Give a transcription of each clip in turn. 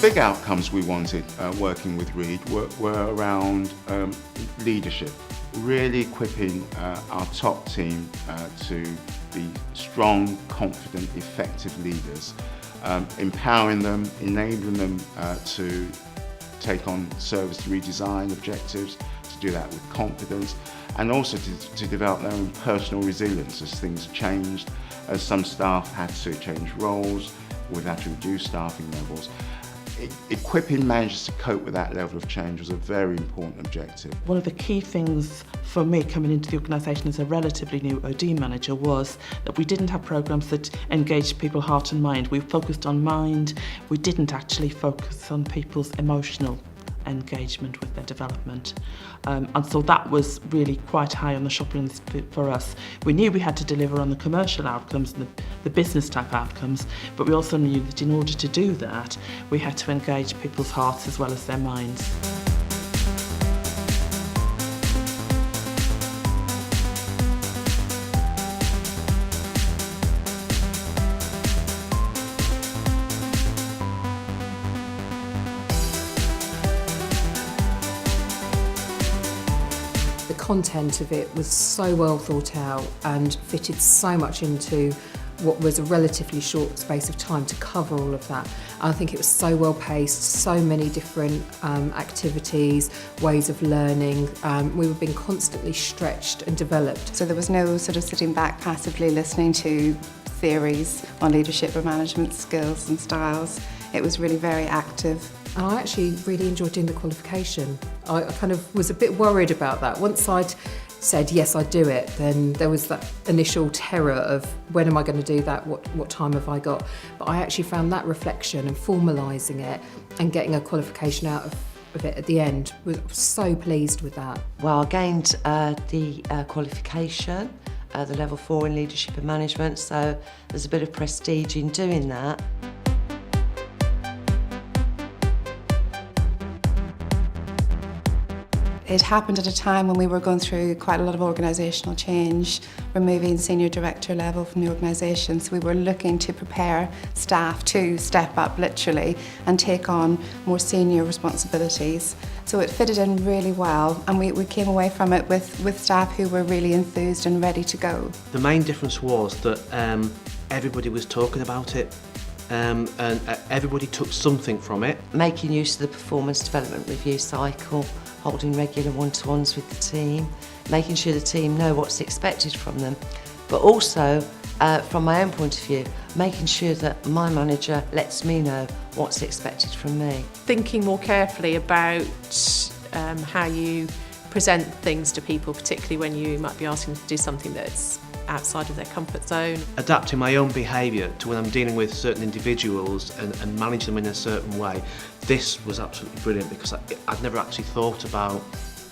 big outcomes we wanted working with Reed were around leadership, really equipping our top team to be strong, confident, effective leaders, empowering them, enabling them to take on service redesign objectives, to do that with confidence, and also to develop their own personal resilience as things changed, as some staff had to change roles, we've had to reduce staffing levels. Equipping managers to cope with that level of change was a very important objective. One of the key things for me coming into the organisation as a relatively new OD manager was that we didn't have programmes that engaged people heart and mind. We focused on mind, we didn't actually focus on people's emotional engagement with their development. And so that was really quite high on the shopping list for us. We knew we had to deliver on the commercial outcomes and the business type outcomes, but we also knew that in order to do that, we had to engage people's hearts as well as their minds. The content of it was so well thought out and fitted so much into what was a relatively short space of time to cover all of that. I think it was so well paced, so many different activities, ways of learning. We were being constantly stretched and developed. So there was no sort of sitting back passively listening to theories on leadership or management skills and styles. It was really very active. And I actually really enjoyed doing the qualification. I kind of was a bit worried about that. Once I'd said, yes, I'd do it, then there was that initial terror of when am I going to do that, what time have I got? But I actually found that reflection and formalising it and getting a qualification out of it at the end, was so pleased with that. Well, I gained the qualification, the level 4 in leadership and management, so there's a bit of prestige in doing that. It happened at a time when we were going through quite a lot of organisational change, removing senior director level from the organisation. So we were looking to prepare staff to step up literally and take on more senior responsibilities. So it fitted in really well, and we came away from it with staff who were really enthused and ready to go. The main difference was that everybody was talking about it. And everybody took something from it. Making use of the performance development review cycle, holding regular one-to-ones with the team, making sure the team know what's expected from them, but also, from my own point of view, making sure that my manager lets me know what's expected from me. Thinking more carefully about how you present things to people, particularly when you might be asking them to do something that's outside of their comfort zone. Adapting my own behaviour to when I'm dealing with certain individuals and manage them in a certain way. This was absolutely brilliant because I'd never actually thought about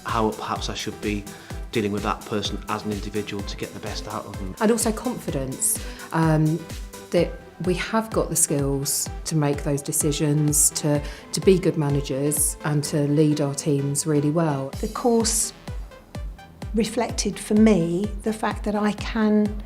how perhaps I should be dealing with that person as an individual to get the best out of them. And also confidence, that we have got the skills to make those decisions, to be good managers and to lead our teams really well. The course reflected for me the fact that I can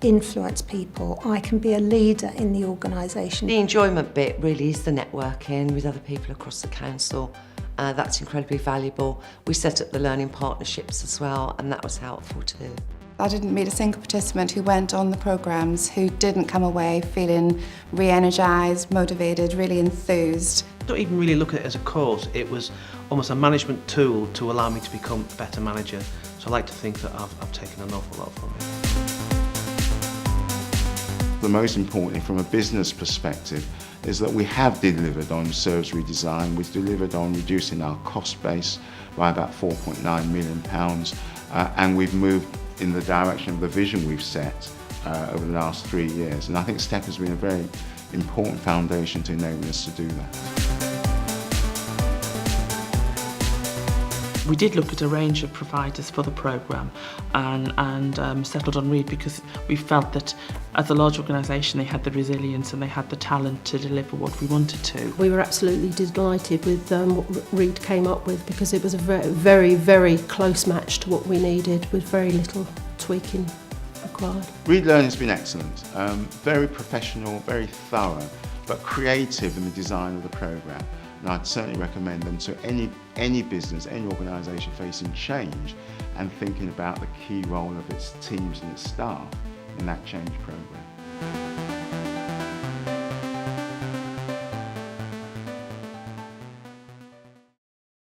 influence people, I can be a leader in the organisation. The enjoyment bit really is the networking with other people across the council. That's incredibly valuable. We set up the learning partnerships as well, and that was helpful too. I didn't meet a single participant who went on the programmes who didn't come away feeling re-energised, motivated, really enthused. Not even really look at it as a course, it was almost a management tool to allow me to become a better manager. So I like to think that I've taken an awful lot from it. The most importantly from a business perspective is that we have delivered on service redesign, we've delivered on reducing our cost base by about £4.9 million, and we've moved in the direction of the vision we've set over the last 3 years. And I think STEP has been a very important foundation to enable us to do that. We did look at a range of providers for the programme and settled on Reed because we felt that as a large organisation they had the resilience and they had the talent to deliver what we wanted to. We were absolutely delighted with what Reed came up with because it was a very, very close match to what we needed with very little tweaking required. Reed Learning has been excellent, very professional, very thorough. but creative in the design of the programme. And I'd certainly recommend them to any business, any organisation facing change and thinking about the key role of its teams and its staff in that change programme.